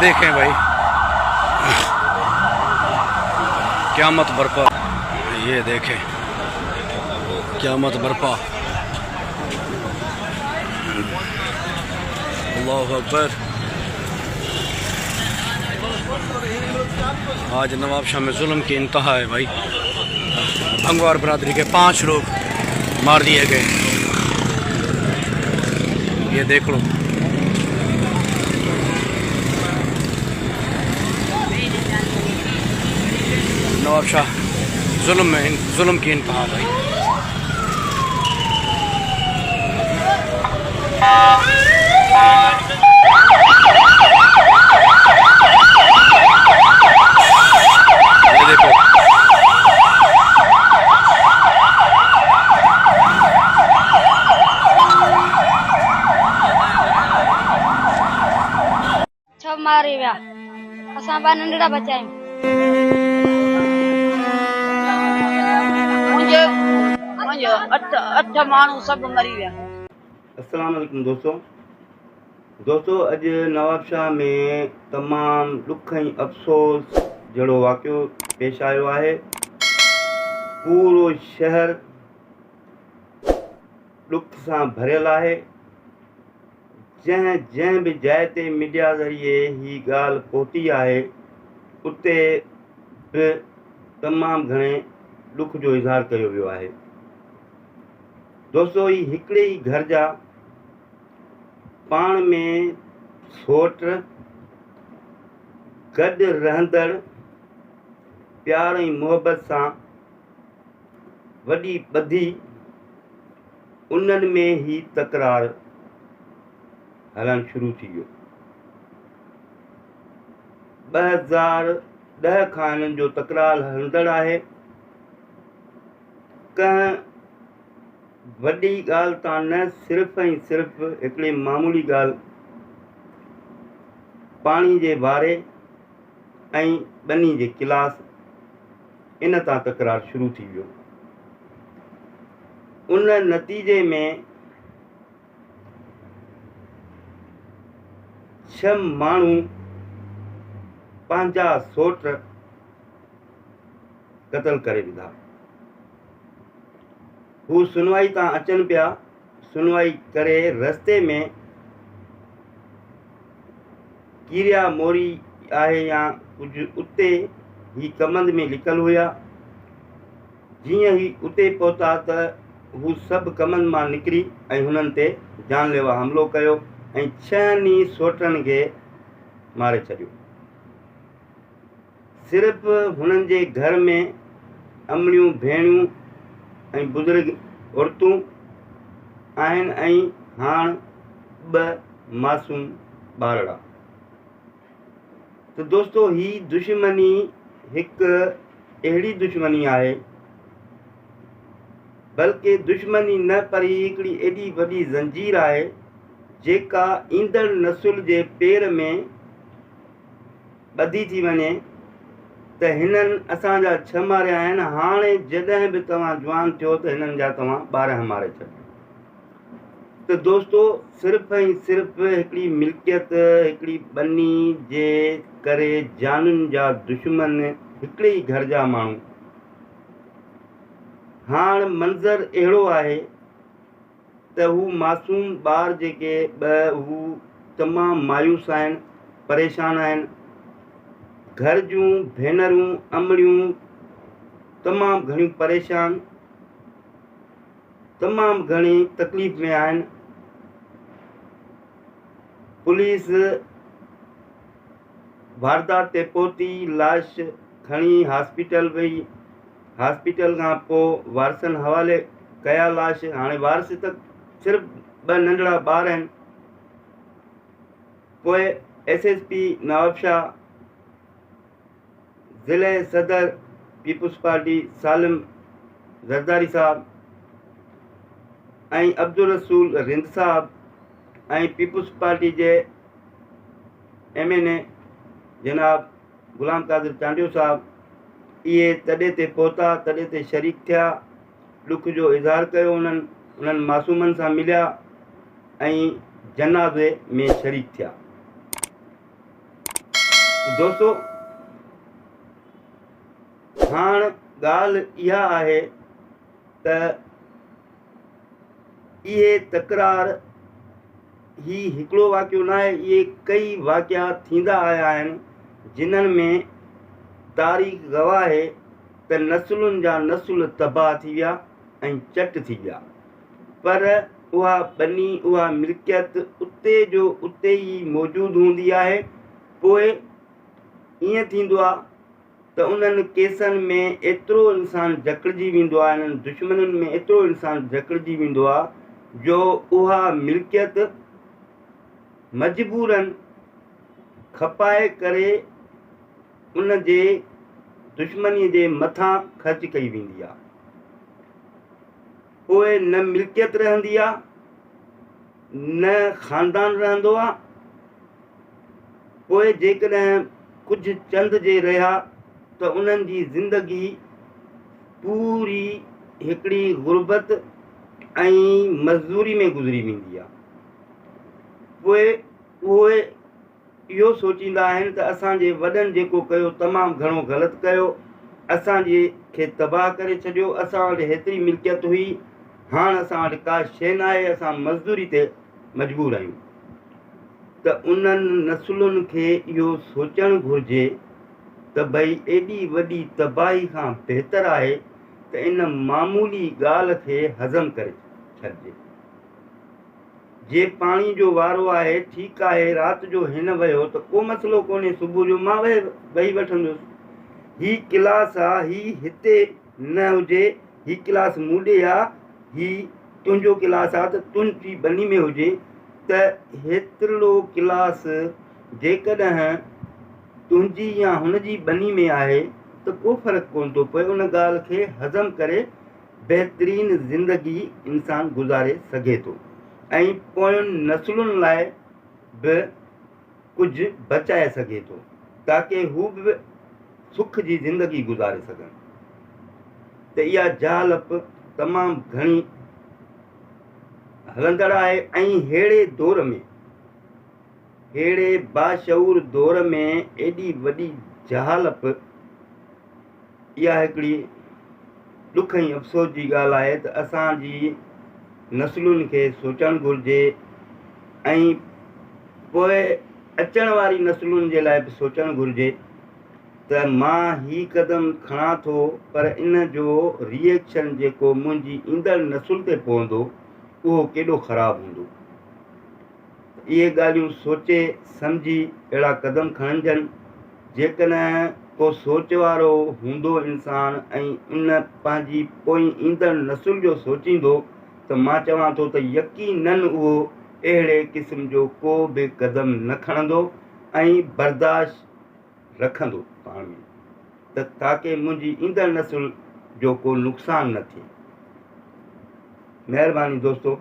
देखें भाई, क़यामत बरपा। ये देखें क़यामत बरपा। अल्लाहु अकबर। आज नवाबशाह में जुल्म की इंतहा है भाई। भंगवार बरादरी के 5 लोग मार दिए गए। ये देख लो। नवाबशाह जुल्म की इंतहा भाई। ये देखो सब मारी विया। असां ॿ नंढड़ा बचा आहियूं। अठ माण्हू सभु मरी विया। अस्सलाम वालेकुम दोस्तों अॼु नवाबशाह में तमामु ॾुख ऐं अफ़सोस जहिड़ो वाक़ियो पेश आयो आहे। पूरो शहर ॾुख सां भरियल आहे। जंहिं बि जाइ ते मीडिया ज़रिए ही ॻाल्हि पहुती आहे, उते बि तमामु घणे ॾुख जो इज़हार कयो वियो आहे। दोस्तों ही हिकिड़े ई घर जा पाण में सोट गॾु रहंदड़ प्यार ऐं मुहबत सां वॾी ॿधी, उन्हनि में ही तकरार हलणु शुरू थी वियो। 2010 खां हिननि जो तकरार हलंदड़ आहे। कंहिं वॾी ॻाल्हि तां न, सिर्फ़ ऐं सिर्फ़ हिकिड़ी मामूली ॻाल्हि पाणी जे बारे ऐं ॿनी जे क्लास, इन तां तकरार शुरू थी वियो। उन नतीजे में 6 माण्हू पंहिंजा सोट क़त्ल करे विधा। हू सुनवाई तां अचनि पिया। सुनवाई करे रस्ते में कीरिया मोरी आहे या कुझु उते ही कमंद में लिकल हुया। जीअं ही उते पहुता त हू सभु कमंद मां निकिरी ऐं हुननि ते जानलेवा हमिलो कयो ऐं 6 सोटनि खे मारे छॾियो। सिर्फ़ु हुननि जे घर में अमड़ियूं भेणियूं ऐं बुज़ुर्ग औरतूं आहिनि ऐं हाणे 2 मासूम ॿारड़ा। त दोस्तों ही दुश्मनी हिकु अहिड़ी दुश्मनी आहे, बल्कि दुश्मनी न पर हिकिड़ी एॾी वॾी ज़ंजीर आहे जेका ईंदड़ नसुल जे पेर में ॿधी थी वञे। त हिननि असांजा 6 मारिया आहिनि। हाणे जॾहिं बि तव्हां जवान थियो त हिननि जा तव्हां 12 मारे छॾियो। त दोस्तों सिर्फ़ ऐं सिर्फ़ु हिकिड़ी मिल्कियत, हिकिड़ी ॿनी जे करे जानुनि जा दुश्मन हिकिड़े ई घर जा माण्हू। हाणे मंज़र अहिड़ो आहे त हू मासूम ॿार जेके 2 हू तमामु मायूस आहिनि, परेशान आहिनि। घर जूं भेनरूं अमड़ियूं तमामु घणियूं परेशान, तमामु घणी तकलीफ़ में आहिनि। पुलिस वारदात ते पहुती, लाश खणी हॉस्पिटल वई। हॉस्पिटल खां पोइ वारसनि हवाले कया लाश। हाणे वारस त सिर्फ़ु 2 नंढड़ा ॿार आहिनि। पोइ SSP नवाबशाह, ज़िले सदर पीपुल्स पार्टी सालिम ज़रदारी साहब ऐं अब्दुल रसूल रिंद साहब ऐं पीपुल्स पार्टी जे MNA जनाब गुलाम कादिर चांडियो साहब, इहे तॾे ते पहुता, तॾे ते शरीक थिया, ॾुख जो इज़हार कयो। उन्हनि मासूमनि सां मिलिया ऐं जनाज़े में शरीक थिया। दोस्तों हाणे ॻाल्हि इहा आहे त इहे तकरार ही हिकिड़ो वाक़ियो न आहे, इहे कई वाक़िया थींदा आया आहिनि जिन्हनि में तारीख़ गवाह आहे त नसुलुनि जा नसुल तबाह थी विया ऐं चट थी विया। पर उहा बनी उहा मिल्कियत उते जो उते ई मौजूदु हूंदी आहे। पोइ ईअं थींदो आहे त उन्हनि केसनि में एतिरो इंसानु जकड़िजी वेंदो आहे, इन्हनि दुश्मनुनि में एतिरो इंसानु जकड़िजी वेंदो आहे जो उहा मिल्कियत मजबूरन खपाए करे उन जे दुश्मनीअ जे मथां ख़र्च कई वेंदी आहे। पोइ न मिल्कियत रहंदी आहे, न ख़ानदान रहंदो आहे। पोइ जेकॾहिं कुझु चंद जे रहिया त उन्हनि जी ज़िंदगी पूरी हिकिड़ी गुरबत ऐं मज़दूरी में गुज़री वेंदी आहे। पोइ उहे इहो सोचींदा आहिनि त असांजे वॾनि जेको कयो तमामु घणो ग़लति कयो, असांजे खे तबाह करे छॾियो, असां वटि हेतिरी मिल्कियत हुई, हाणे असां वटि का शइ न आहे, असां मज़दूरी ते मजबूर आहियूं। त उन्हनि नसुलुनि खे इहो सोचणु घुरिजे त भई एॾी वॾी तबाही खां बहितर आहे त इन मामूली ॻाल्हि खे हज़म करे छॾिजे। जे पाणी जो वारो आहे ठीकु आहे, राति जो हिन वियो त को मसइलो कोन्हे, सुबुह जो मां वेही वठंदुसि। ही क्लास आहे, ही हिते न हुजे, ही क्लास मूं ॾे आहे, ही तुंहिंजो क्लास आहे त तुंहिंजी बनी में हुजे, त हेतिरो क्लास जेकॾहिं तुंहिंजी या हुनजी बनी में आहे त को फ़र्क़ु कोन थो पए। उन ॻाल्हि खे हज़म करे बहितरीन ज़िंदगी इंसानु गुज़ारे सघे थो ऐं पोयुनि नसुलुनि लाइ बि कुझु बचाए सघे थो ताकी हू बि सुख जी ज़िंदगी गुज़ारे सघनि। त इहा जालप तमामु घणी हलंदड़ आहे ऐं अहिड़े दौर में, अहिड़े बाशऊर दौर में एॾी वॾी जहालप इहा हिकिड़ी ॾुख ऐं अफ़सोस जी ॻाल्हि आहे त असांजी नसलुनि खे सोचणु घुरिजे ऐं पोइ अचण वारी नसलुनि जे लाइ बि सोचणु घुरिजे त मां ही क़दम खणां थो पर इन जो रिएक्शन जेको मुंहिंजी ईंदड़ नसुल ते पवंदो उहो केॾो ख़राबु हूंदो। इहे ॻाल्हियूं सोचे सम्झी अहिड़ा क़दम खणजनि। जेकॾहिं को सोच वारो हूंदो इंसानु ऐं उन पंहिंजी पोइ ईंदड़ नसुल जो सोचींदो त मां चवां थो त यकीनन उहो अहिड़े क़िस्म जो को बि क़दम न खणंदो ऐं बर्दाश्त रखंदो पाण में त ताकी मुंहिंजी ईंदड़ नसुल जो को नुक़सानु न थिए। महिरबानी दोस्तो।